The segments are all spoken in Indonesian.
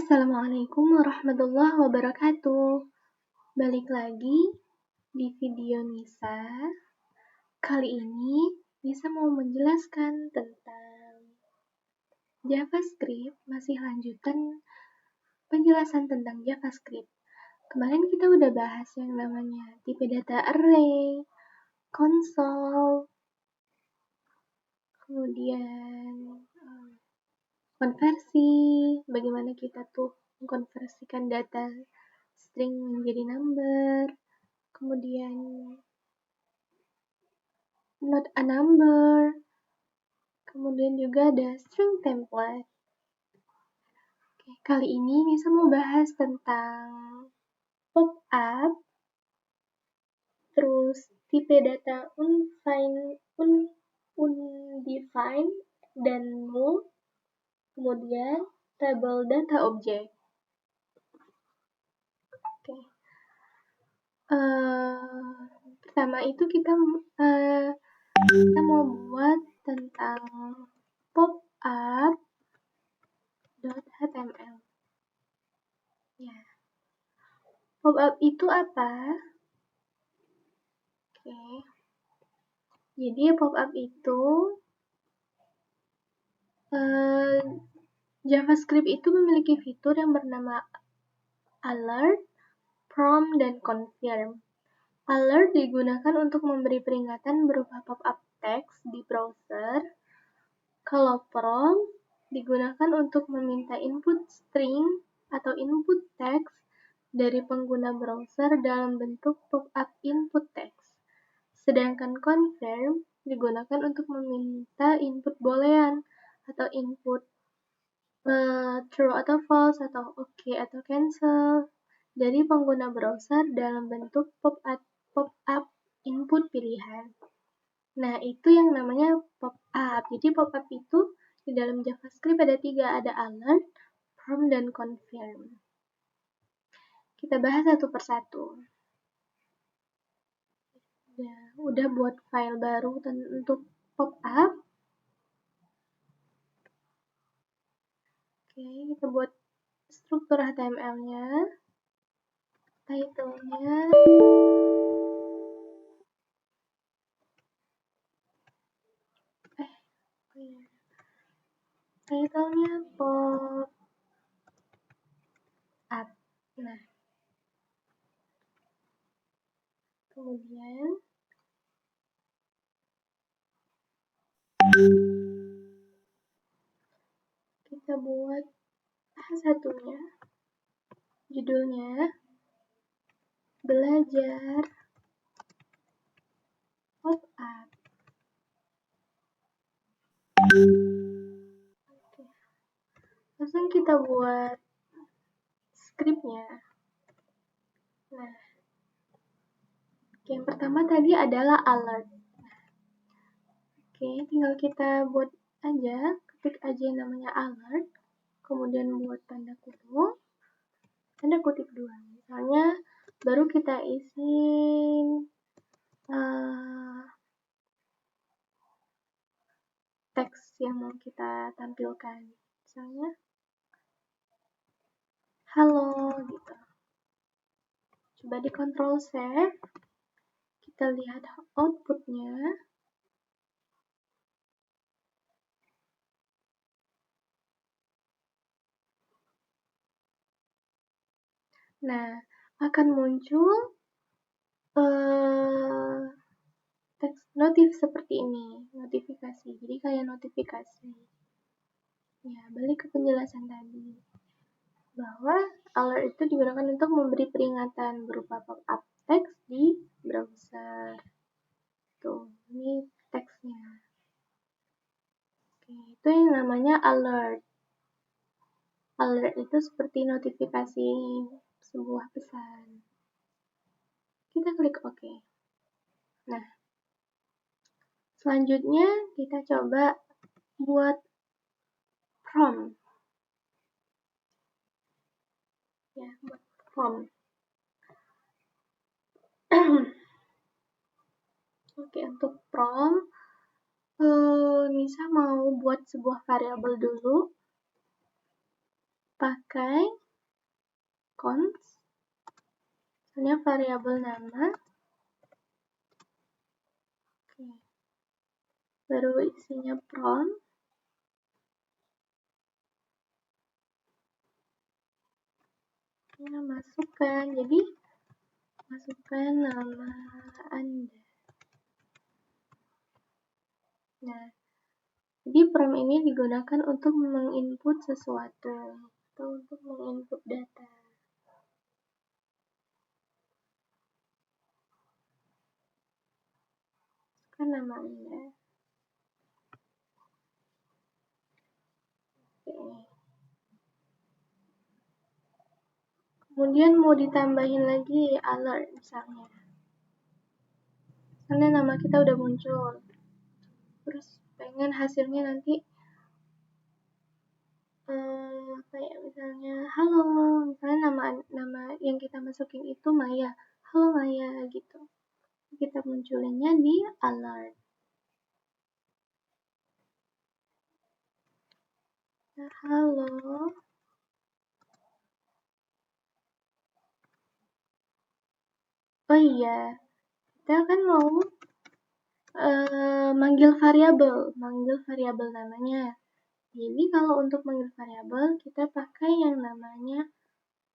Assalamualaikum warahmatullahi wabarakatuh. Balik lagi di video Nisa. Kali ini Nisa mau menjelaskan tentang JavaScript, masih lanjutan penjelasan tentang JavaScript. Kemarin kita udah bahas yang namanya tipe data array, konsol, kemudian konversi, bagaimana kita tuh mengkonversikan data string menjadi number, kemudian not a number, kemudian juga ada string template. Oke, kali ini Nisa mau bahas tentang pop-up, terus tipe data undefined dan null, kemudian table data object. Oke. Pertama itu kita mau buat tentang pop-up.html. Ya. Pop-up itu apa? Oke. Jadi pop-up itu JavaScript itu memiliki fitur yang bernama alert, prompt, dan confirm. Alert digunakan untuk memberi peringatan berupa pop-up text di browser. Kalau prompt digunakan untuk meminta input string atau input text dari pengguna browser dalam bentuk pop-up input text. Sedangkan confirm digunakan untuk meminta input boolean atau input true atau false atau oke atau cancel dari pengguna browser dalam bentuk pop-up input pilihan. Nah, itu yang namanya pop-up. Jadi pop-up itu di dalam JavaScript ada 3, ada alert, prompt, dan confirm. Kita bahas satu persatu. Udah buat file baru untuk pop-up. Oke, kita buat struktur HTML-nya, title-nya, title-nya pop-up. Nah, kemudian kita buat satunya, judulnya belajar pop-up. Oke. Langsung kita buat scriptnya. Nah, yang pertama tadi adalah alert. Oke, tinggal kita buat aja, ketik aja yang namanya alert, kemudian buat tanda kutip 2. Misalnya, baru kita isi teks yang mau kita tampilkan. Misalnya, halo, gitu. Coba di Ctrl save, kita lihat outputnya. Nah, akan muncul teks notif seperti ini, notifikasi. Jadi kayak notifikasi. Ya, balik ke penjelasan tadi. Bahwa alert itu digunakan untuk memberi peringatan berupa pop-up text di browser. Tuh, ini teksnya. Oke, itu yang namanya alert. Alert itu seperti notifikasi sebuah pesan. Kita klik OK. Nah, selanjutnya kita coba buat prompt. Ya, buat prompt. Oke, untuk prompt, Nisa mau buat sebuah variabel dulu. pakai const, misalnya variabel nama. Oke. Baru isinya prompt. Ya, masukkan. Jadi, masukkan nama Anda. Nah, jadi prompt ini digunakan untuk menginput sesuatu atau untuk menginput data. Masukkan nama Anda. Oke. Kemudian mau ditambahin lagi alert misalnya. Misalnya nama kita udah muncul. Terus pengen hasilnya nanti kayak misalnya halo, misalnya nama yang kita masukin itu Maya. Halo Maya gitu. Kita munculinnya di alert. Nah, halo. Oh iya, kita kan mau manggil variabel namanya. Jadi kalau untuk manggil variabel kita pakai yang namanya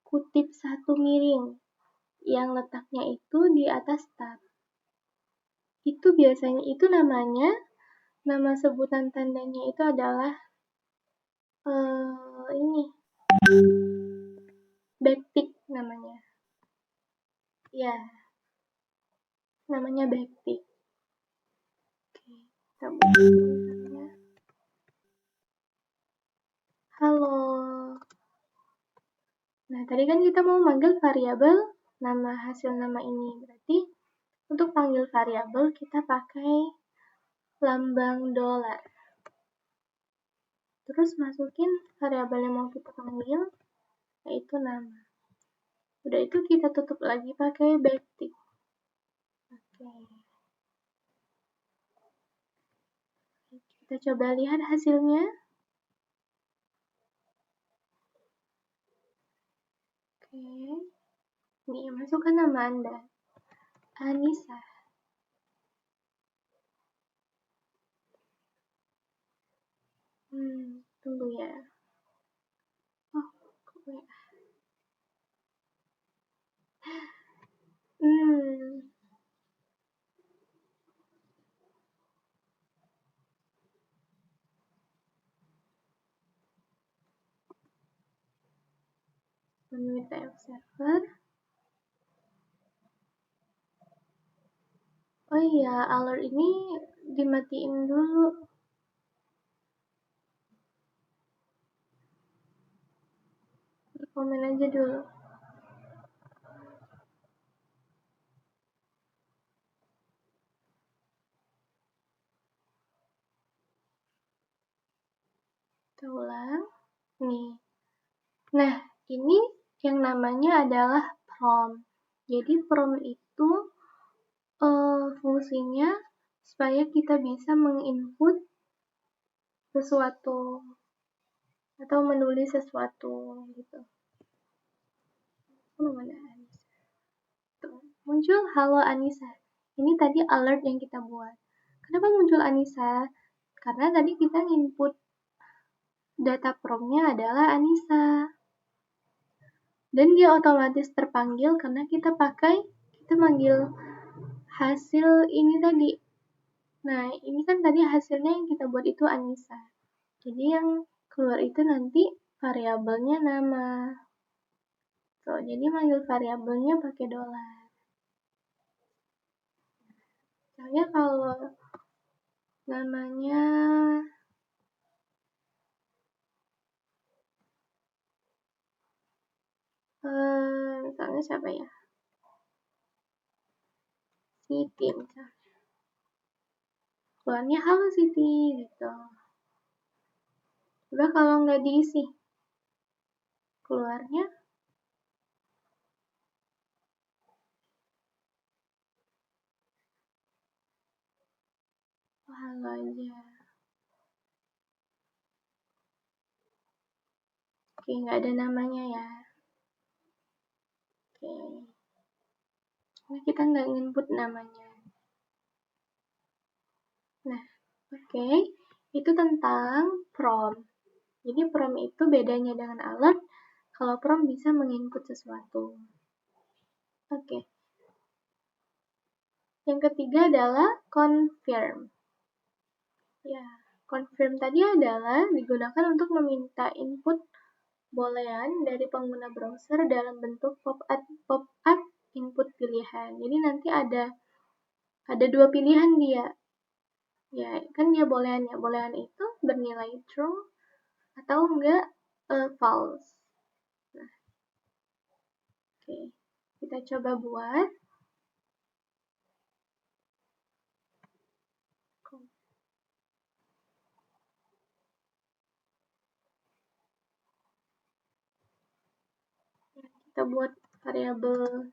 kutip satu miring yang letaknya itu di atas tab. Itu biasanya itu namanya, nama sebutan tandanya itu adalah ini backtick namanya. Ya, namanya backtick. Oke, kita buka misalnya. Halo. Nah, tadi kan kita mau manggil variabel nama hasil nama ini. Berarti untuk panggil variabel kita pakai lambang $. Terus masukin variabel yang mau kita panggil, yaitu nama. Udah itu kita tutup lagi pakai backtick. Oke. Kita coba lihat hasilnya. Oke. Nih, masukkan nama Anda. Anissa. Tunggu ya. Oh, kok ya? Menuju server. Oh iya, alert ini dimatiin dulu. Komen aja dulu. Kita ulang. Nih. Nah, ini yang namanya adalah prompt. Jadi prompt itu fungsinya supaya kita bisa menginput sesuatu atau menulis sesuatu gitu. Mana Anissa? Tuh, muncul halo Anissa. Ini tadi alert yang kita buat. Kenapa muncul Anissa? Karena tadi kita input data promptnya adalah Anissa. Dan dia otomatis terpanggil karena kita manggil hasil ini tadi. Nah, ini kan tadi hasilnya yang kita buat itu Anissa. Jadi yang keluar itu nanti variabelnya nama. So, jadi manggil variabelnya pakai $. Misalnya kalau namanya misalnya siapa ya? Siti misalnya. Keluarnya halo Siti gitu. Coba kalau nggak diisi, keluarnya halo aja. Oke, Oke, nggak ada namanya ya. Oke. Nah, kita nggak input namanya. Nah, oke. Itu tentang prompt. Jadi prompt itu bedanya dengan alert, kalau prompt bisa menginput sesuatu. Oke. Yang ketiga adalah confirm. Ya, confirm tadi adalah digunakan untuk meminta input boolean dari pengguna browser dalam bentuk pop-up input pilihan. Jadi nanti ada dua pilihan dia. Ya, kan dia boolean ya. Boolean itu bernilai true atau enggak false. Nah, oke. Kita coba buat. Kita buat variabel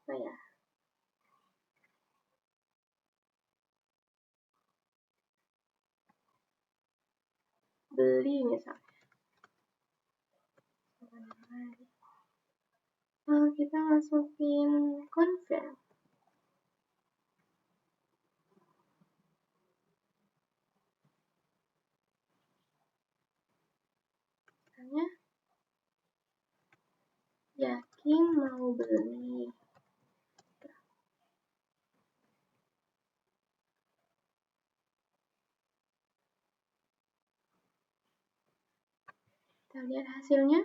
apa ya? Beli misalnya. Kita masukin confirm. Misalnya, yakin mau beli. Kita lihat hasilnya.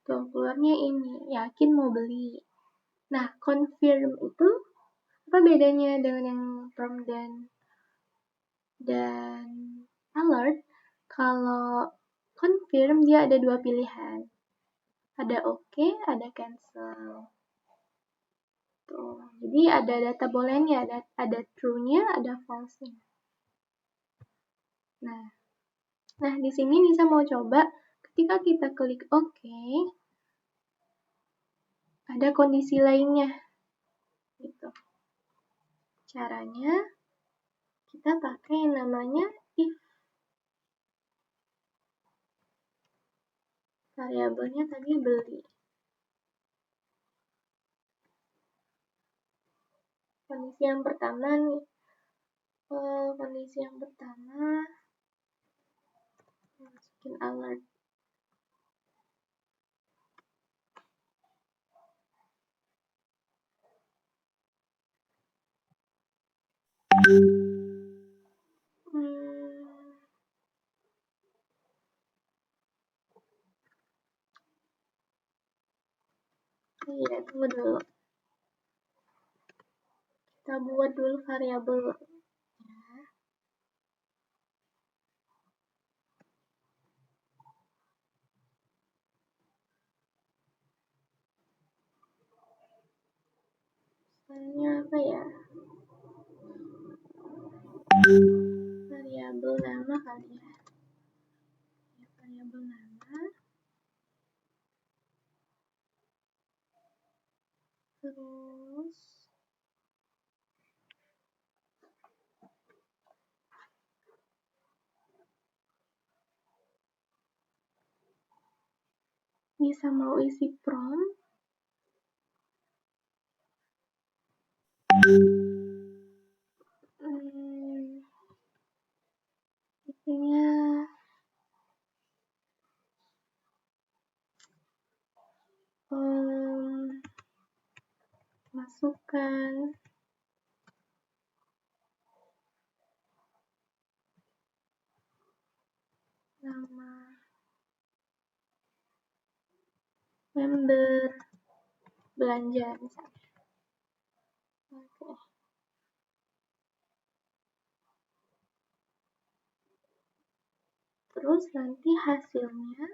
Tuh, keluarnya ini, yakin mau beli. Nah, confirm itu apa bedanya dengan yang prompt dan alert? Kalau confirm dia ada dua pilihan. Ada oke, ada cancel. Tuh, jadi ada data booleannya, ada true-nya, ada false-nya. Nah, di sini Nisa mau coba ketika kita klik oke, ada kondisi lainnya. Gitu. Caranya kita pakai namanya if. Variabelnya tadi beli. Kondisi yang pertama nih. Kondisi yang pertama masukin alert. Iya, tunggu dulu. Kita buat dulu variabel. Misalnya apa ya? Variabel nama kali ya. Variabel nama. Terus bisa mau isi prompt. Isinya masukkan nama member belanja misalnya. Oke. Terus nanti hasilnya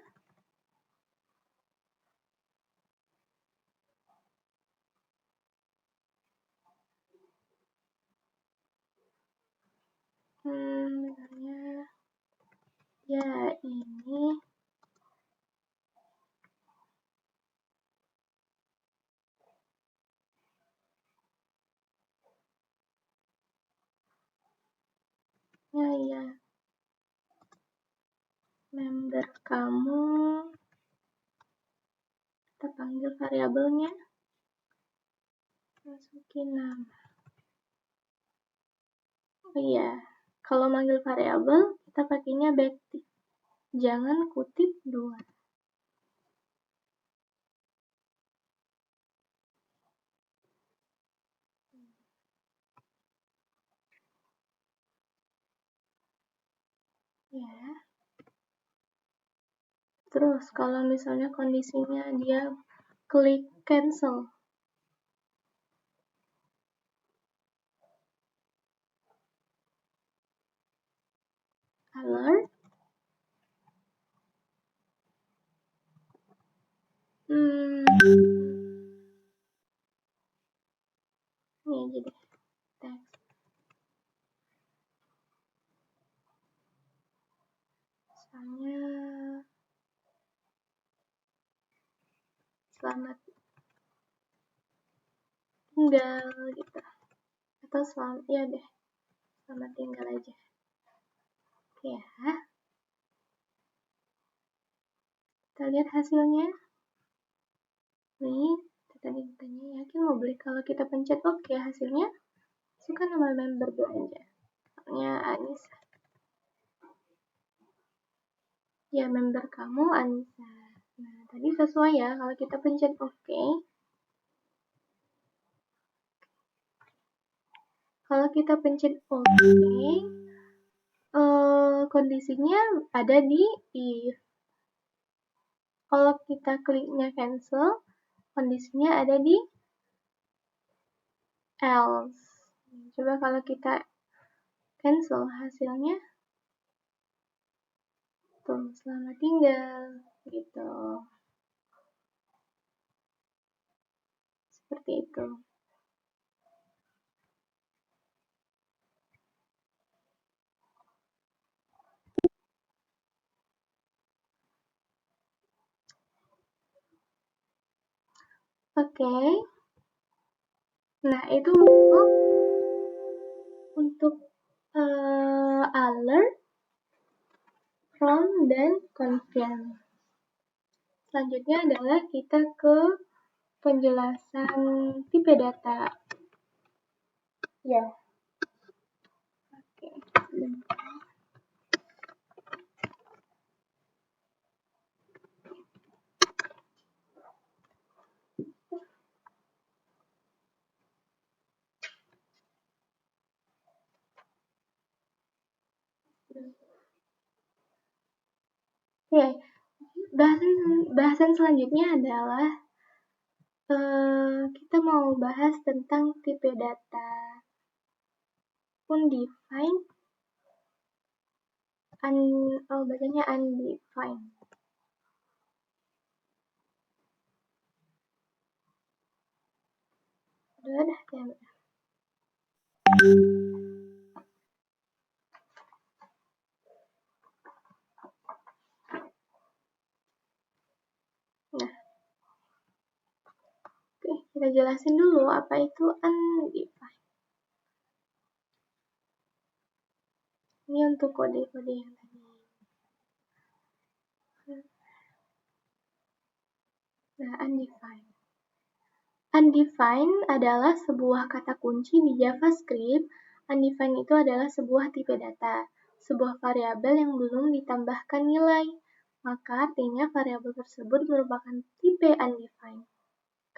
misalnya ya ini ya, member kamu, kita panggil variabelnya, masukin nama. Oh iya, kalau manggil variabel, kita pakainya backtick. Jangan kutip 2. Ya. Terus kalau misalnya kondisinya dia klik cancel. Alert. Ini aja deh. Teks. Misalnya selamat tinggal gitu. Atau selamat, ya deh. Selamat tinggal aja. Ya. Kita lihat hasilnya. Nih, tadi ditanya yakin mau beli. Kalau kita pencet oke, hasilnya suka nama member belanja. Namanya Anissa. Ya, member kamu Anissa. Nah, tadi sesuai ya. Kalau kita pencet oke. Kalau kita pencet oke, kondisinya ada di if. Kalau kita kliknya cancel, kondisinya ada di else. Coba kalau kita cancel, hasilnya tuh selamat tinggal gitu. Seperti itu. Oke. Nah, itu untuk alert, from, dan confirm. Selanjutnya adalah kita ke penjelasan tipe data. Ya. Oke. Oke, bahasan selanjutnya adalah kita mau bahas tentang tipe data undefined, bacanya undefined. Udah ya. Nah, oke, kita jelasin dulu apa itu undefined. Ini untuk kode-kode yang tadi. Nah, undefined. Undefined adalah sebuah kata kunci di JavaScript. Undefined itu adalah sebuah tipe data, sebuah variabel yang belum ditambahkan nilai. Maka artinya variabel tersebut merupakan tipe undefined.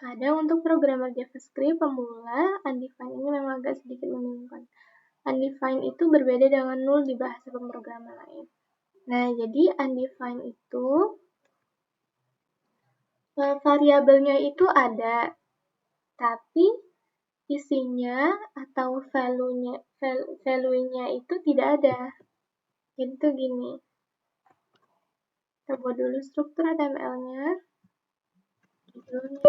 Kadang untuk programmer JavaScript pemula, undefined ini memang agak sedikit membingungkan. Undefined itu berbeda dengan null di bahasa pemrograman lain. Nah, jadi undefined itu variabelnya itu ada, tapi isinya atau value-nya itu tidak ada. Jadi itu gini. Kita buat dulu struktur HTML-nya. Judulnya.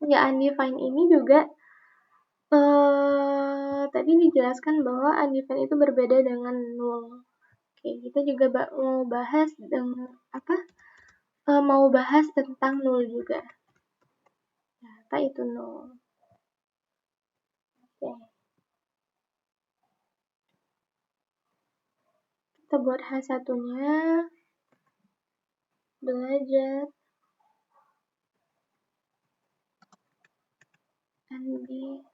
Ya, undefined ini juga tadi dijelaskan bahwa undefined itu berbeda dengan null. Oke, kita juga mau bahas mau bahas tentang null juga. Nah, apa itu null? Oke. Kita buat H1-nya. Belajar undefined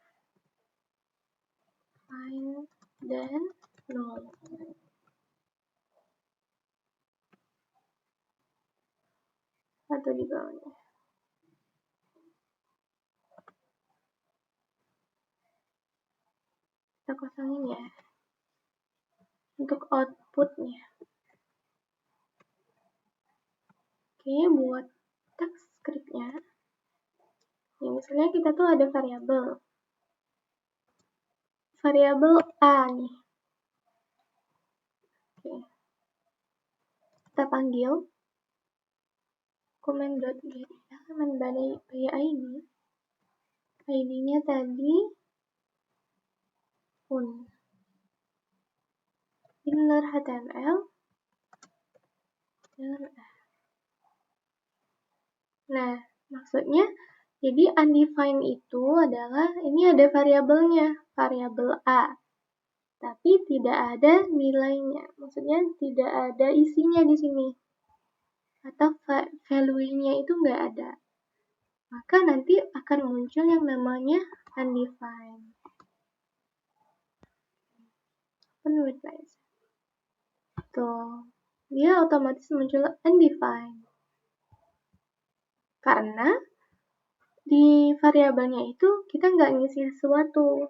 dan null. Atau di bawahnya. Kita kosongin ya. Untuk outputnya. Oke, buat teks scriptnya. Ya, misalnya kita tuh ada variabel A nih. Oke. Kita panggil comment.get elemen by ID. ID-nya tadi inner HTML dengan A. Nah, maksudnya jadi undefined itu adalah ini ada variabelnya, variabel A. Tapi tidak ada nilainya. Maksudnya tidak ada isinya di sini. Atau value-nya itu nggak ada. Maka nanti akan muncul yang namanya undefined. Open with nice. Tuh, dia otomatis muncul undefined. Karena di variabelnya itu kita nggak ngisi sesuatu.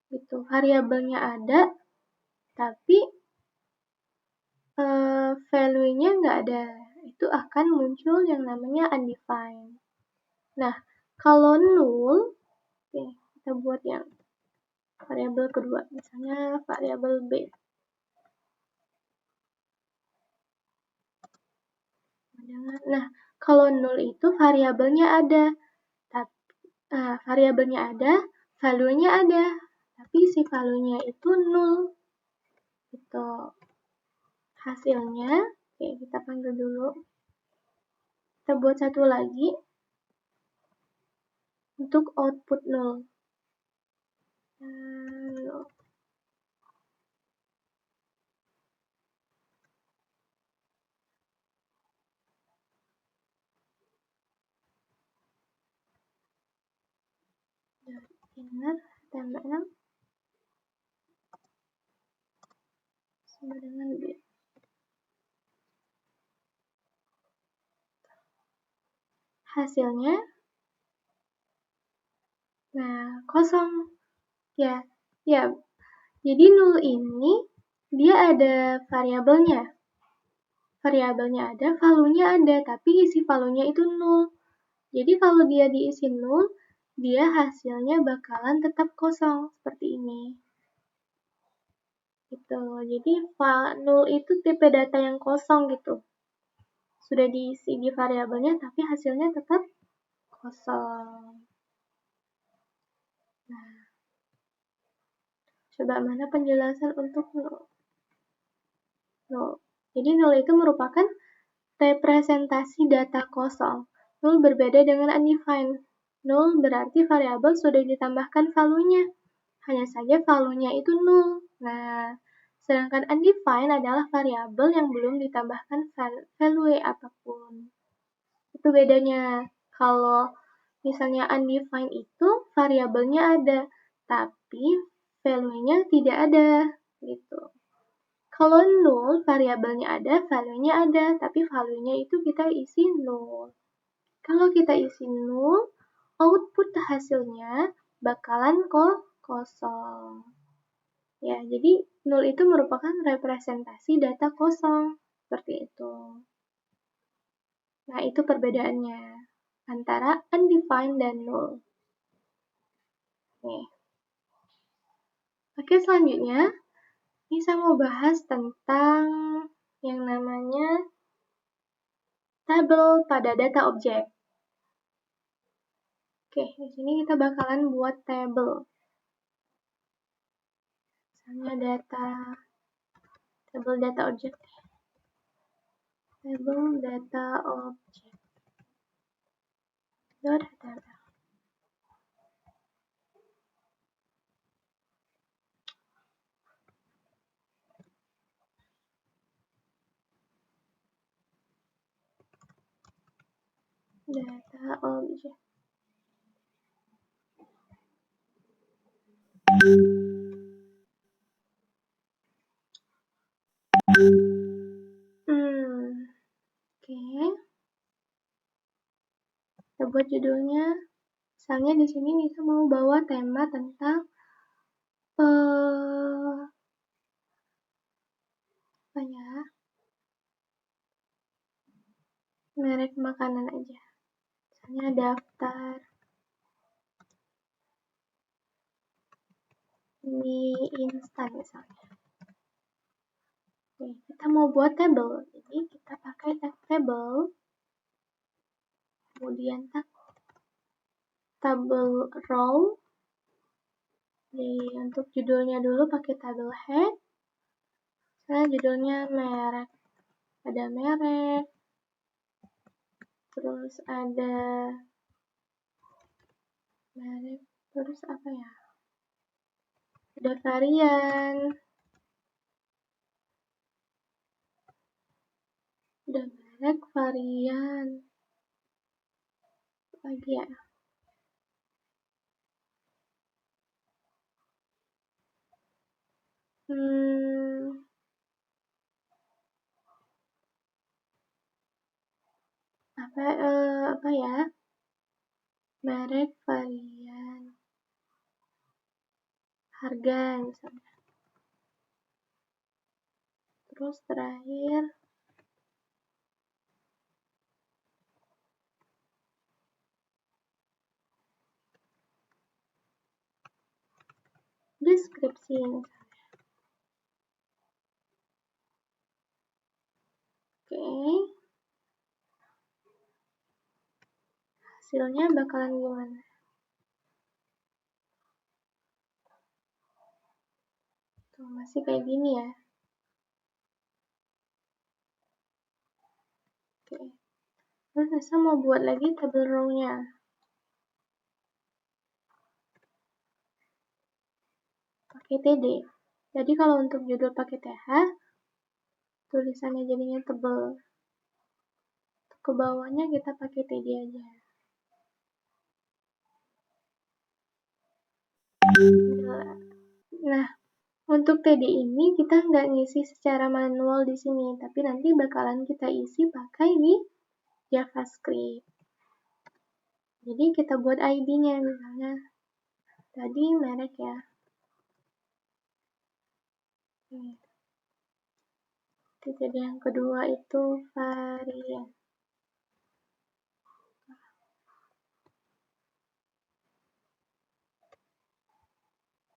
Gitu, variabelnya ada, tapi value-nya nggak ada. Itu akan muncul yang namanya undefined. Nah, kalau null, oke, kita buat yang variabel kedua, misalnya variabel B. Nah, kalau null itu variabelnya ada, value-nya ada, tapi si value-nya itu null. Gitu. Hasilnya, oke, kita panggil dulu. Kita buat satu lagi untuk output null. Inner HTML sama dengan B. Hasilnya, nah, kosong. Ya. Jadi null ini dia ada variabelnya. Variabelnya ada, value-nya ada, tapi isi value-nya itu null. Jadi kalau dia diisi null, dia hasilnya bakalan tetap kosong seperti ini. Gitu. Jadi null itu tipe data yang kosong gitu. Sudah diisi di variabelnya, tapi hasilnya tetap kosong. Nah, coba mana penjelasan untuk null? Null. Jadi null itu merupakan representasi data kosong. Null berbeda dengan undefined. Null berarti variabel sudah ditambahkan value-nya. Hanya saja value-nya itu null. Nah, sedangkan undefined adalah variabel yang belum ditambahkan value apapun. Itu bedanya. Kalau misalnya undefined itu variabelnya ada, tapi value-nya tidak ada. Gitu. Kalau null, variabelnya ada, value-nya ada, tapi value-nya itu kita isi null. Kalau kita isi null, output hasilnya bakalan kosong. Ya, jadi null itu merupakan representasi data kosong. Seperti itu. Nah, itu perbedaannya antara undefined dan null. Oke, selanjutnya ini saya mau bahas tentang yang namanya tabel pada data objek. Oke, di sini kita bakalan buat tabel. Misalnya data Table data object. Table data object. .html. Data object. Oke. Kita buat judulnya. Misalnya di sini Nisa mau bawa tema tentang apa ya? Merek makanan aja. Misalnya daftar mie instan misalnya. Oke, kita mau buat table. Jadi kita pakai tag table. Kemudian tag table row. Jadi untuk judulnya dulu pakai table head. Saya judulnya merek. Ada merek. Terus ada merek. Terus apa ya? Ada varian. Ada merek, varian. Lagi ya. Apa ya? Merek, varian, harga misalnya. Terus terakhir deskripsi misalnya. Oke. Hasilnya bakalan gimana? Tuh, masih kayak gini ya. Oke. Terus Nisa mau buat lagi table row-nya. Pakai TD. Jadi kalau untuk judul pakai TH, tulisannya jadinya tebel. Ke bawahnya kita pakai TD aja. Nah, untuk TD ini kita nggak ngisi secara manual di sini, tapi nanti bakalan kita isi pakai di JavaScript. Jadi kita buat ID-nya misalnya. Tadi merek ya. Jadi yang kedua itu varian.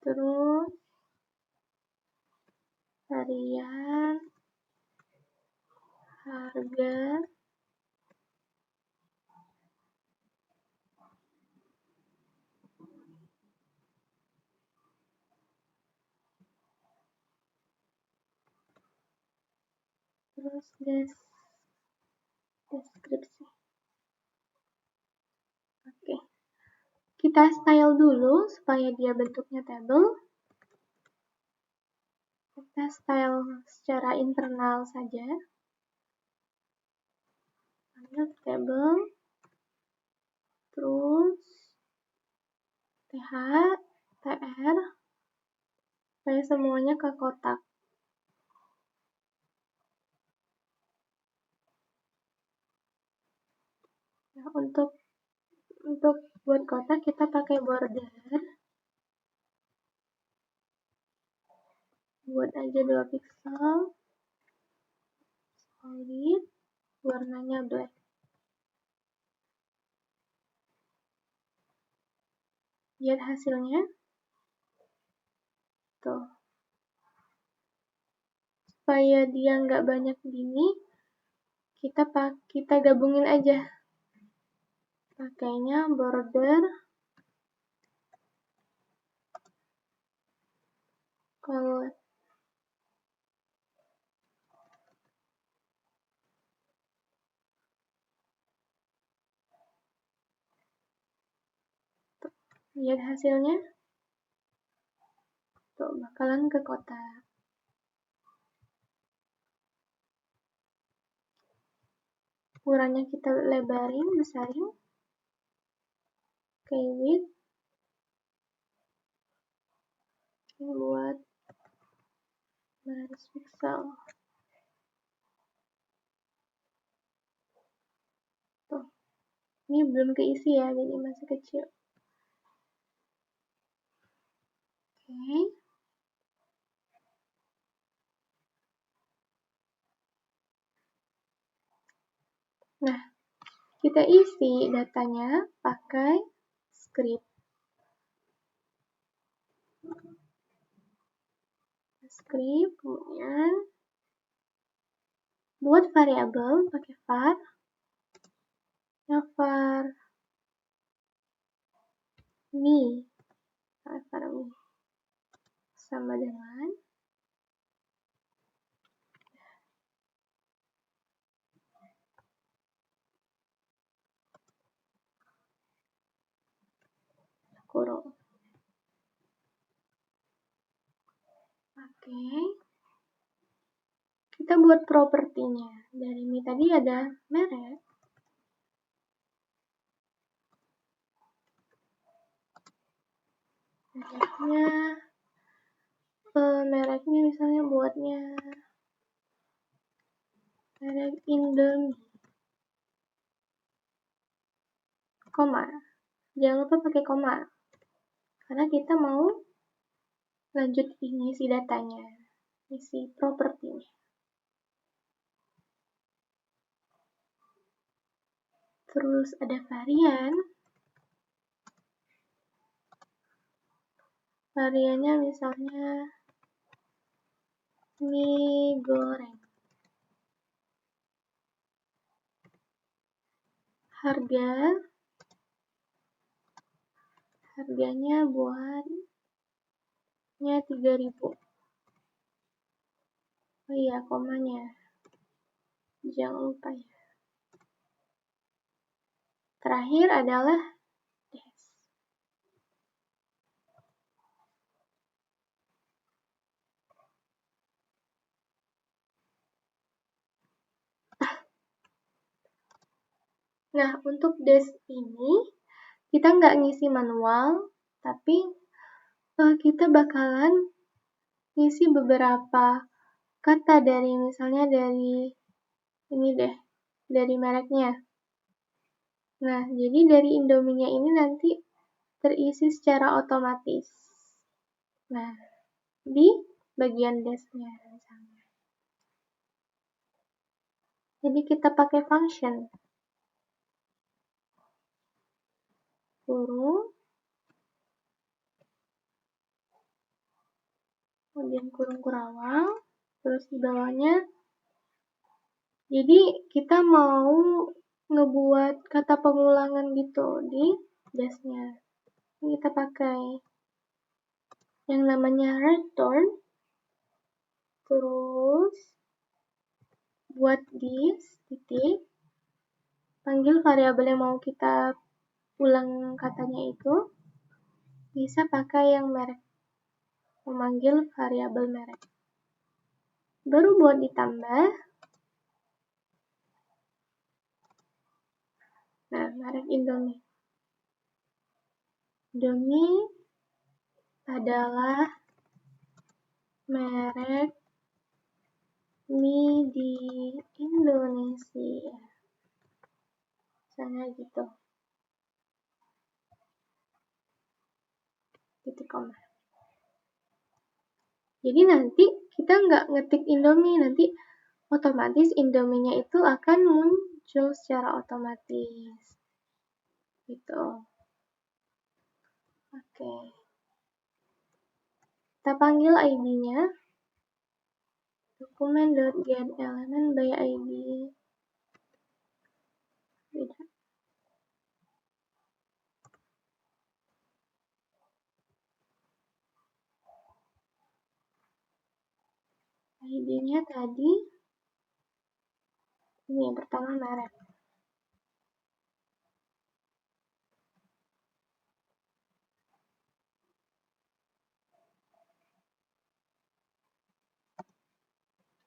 Terus varian, harga, terus deskripsi. Oke. Kita style dulu supaya dia bentuknya table. Kita style secara internal saja. Table. Terus TH, TR, supaya semuanya ke kotak. Nah, untuk buat kotak kita pakai border. Buat aja 2 pixel. Solid. Warnanya black. Lihat hasilnya. Tuh. Supaya dia nggak banyak gini, kita gabungin aja. Pakainya border color. Lihat hasilnya. Tuh, bakalan ke kotak. Ukurannya kita lebarin, besarin. Oke, width. Buat 100 pixel. Tuh. Ini belum keisi ya, jadi masih kecil. Oke. Nah, kita isi datanya pakai script. Script, kemudian buat variabel pakai var. Var me. Var me sama dengan kurung. Oke. Kita buat propertinya. Dari ini tadi ada merek. Mereknya misalnya buatnya merek Indomie. Koma. Jangan lupa pakai koma. Karena kita mau lanjut isi datanya. Isi propertinya. Terus ada varian. Variannya misalnya mie goreng. Harganya buatnya 3.000. Oh iya, komanya. Jangan lupa ya. Terakhir adalah dash. Nah, untuk dash ini, kita nggak ngisi manual, tapi kita bakalan ngisi beberapa kata dari, misalnya dari ini deh, dari mereknya. Nah, jadi dari Indominya ini nanti terisi secara otomatis. Nah, di bagian dash-nya misalnya. Jadi kita pakai function kurung, kemudian kurung kurawang, terus di bawahnya. Jadi kita mau ngebuat kata pengulangan gitu di dash-nya. Kita pakai yang namanya return, terus buat this, titik, panggil variabel yang mau kita ulang katanya itu, bisa pakai yang merek, memanggil variabel merek. Baru buat ditambah. Nah, merek Indomie. Indomie adalah merek mie di Indonesia. Misalnya gitu. Titik koma. Jadi nanti kita nggak ngetik Indomie, nanti otomatis Indominya itu akan muncul secara otomatis. Gitu. Oke. Kita panggil ID-nya. Document.getElement by ID. Beda. ID-nya tadi ini yang pertama merek.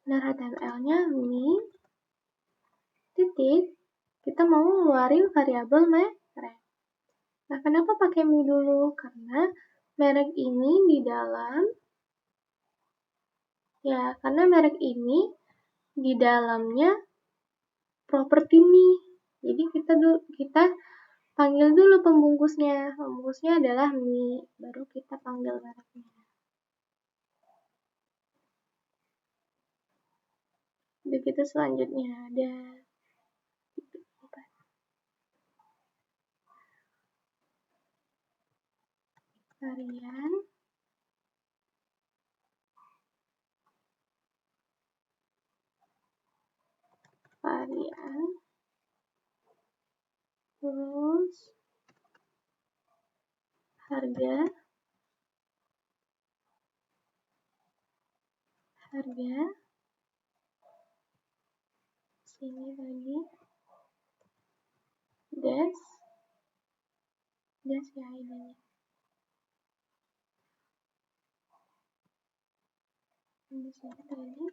Inner HTML-nya me titik, kita mau ngeluarin variabel merek. Nah, kenapa pakai me dulu? Karena merek ini di dalam, karena merek ini di dalamnya properti me. Jadi kita panggil dulu pembungkusnya. Pembungkusnya adalah me, baru kita panggil mereknya. Begitu selanjutnya ada varian terus harga sini lagi dash ya ini sini tadi.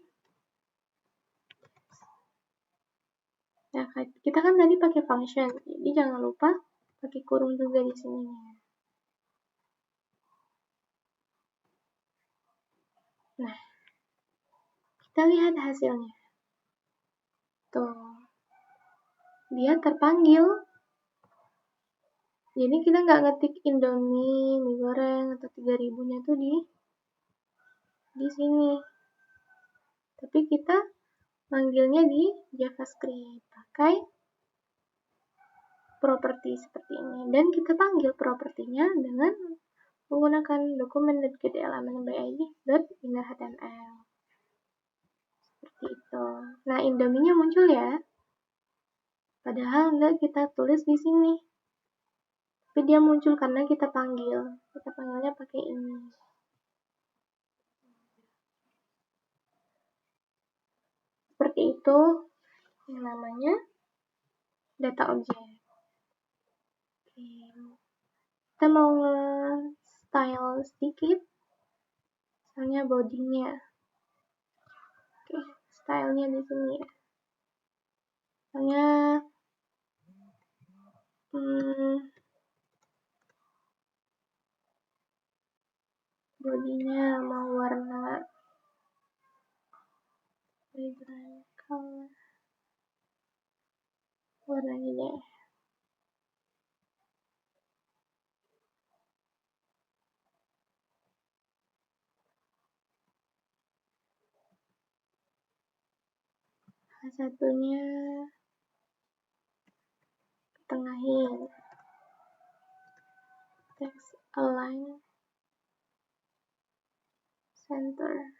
Nah, kita kan tadi pakai function, jadi jangan lupa pakai kurung juga di sininya. Nah, kita lihat hasilnya. Tuh, dia terpanggil. Jadi kita nggak ngetik Indomie, mie goreng, atau 3000-nya tuh di sini. Tapi kita manggilnya di JavaScript pakai properti seperti ini. Dan kita panggil propertinya dengan menggunakan document.getElementBy.innerHTML. Seperti itu. Nah, Indomie-nya muncul ya. Padahal nggak kita tulis di sini. Tapi dia muncul karena kita panggil. Kita panggilnya pakai ini. Seperti itu yang namanya data objek. Oke. Kita mau nge-style sedikit. Misalnya bodinya. Oke, stylenya di sini ya. Misalnya bodinya mau warna background color, warna ini deh. Satunya tengahin, text align center.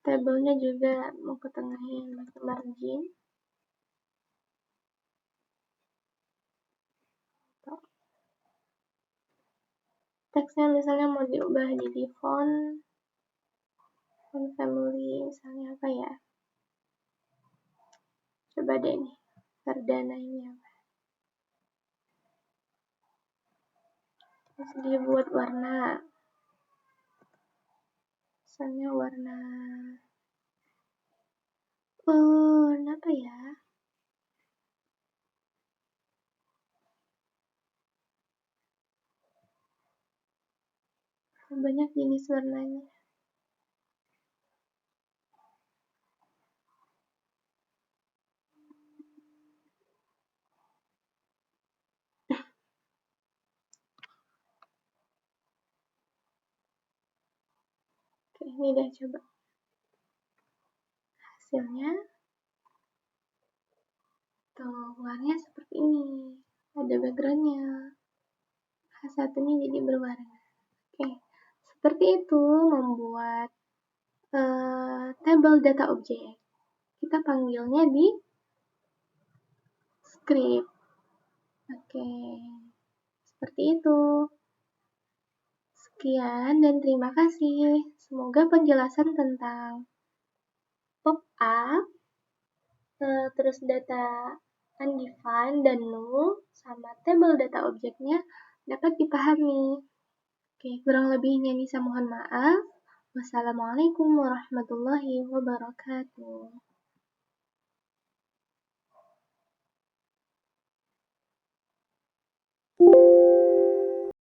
Tabelnya juga mau ketengahin, pakai margin. Teksnya misalnya mau diubah jadi font family, misalnya apa ya? Coba deh nih, Cardano ini apa? Terus dia buat warna. Misalnya warna apa ya? Banyak jenis warnanya. Oke, ini deh coba. Hasilnya tuh warnanya seperti ini. Ada backgroundnya. Satunya jadi berwarna. Oke, seperti itu membuat table data object. Kita panggilnya di script. Oke, seperti itu. Sekian dan terima kasih. Semoga penjelasan tentang pop-up, terus data undefined dan null, sama table data objeknya dapat dipahami. Oke, kurang lebihnya Nisa mohon maaf. Wassalamualaikum warahmatullahi wabarakatuh.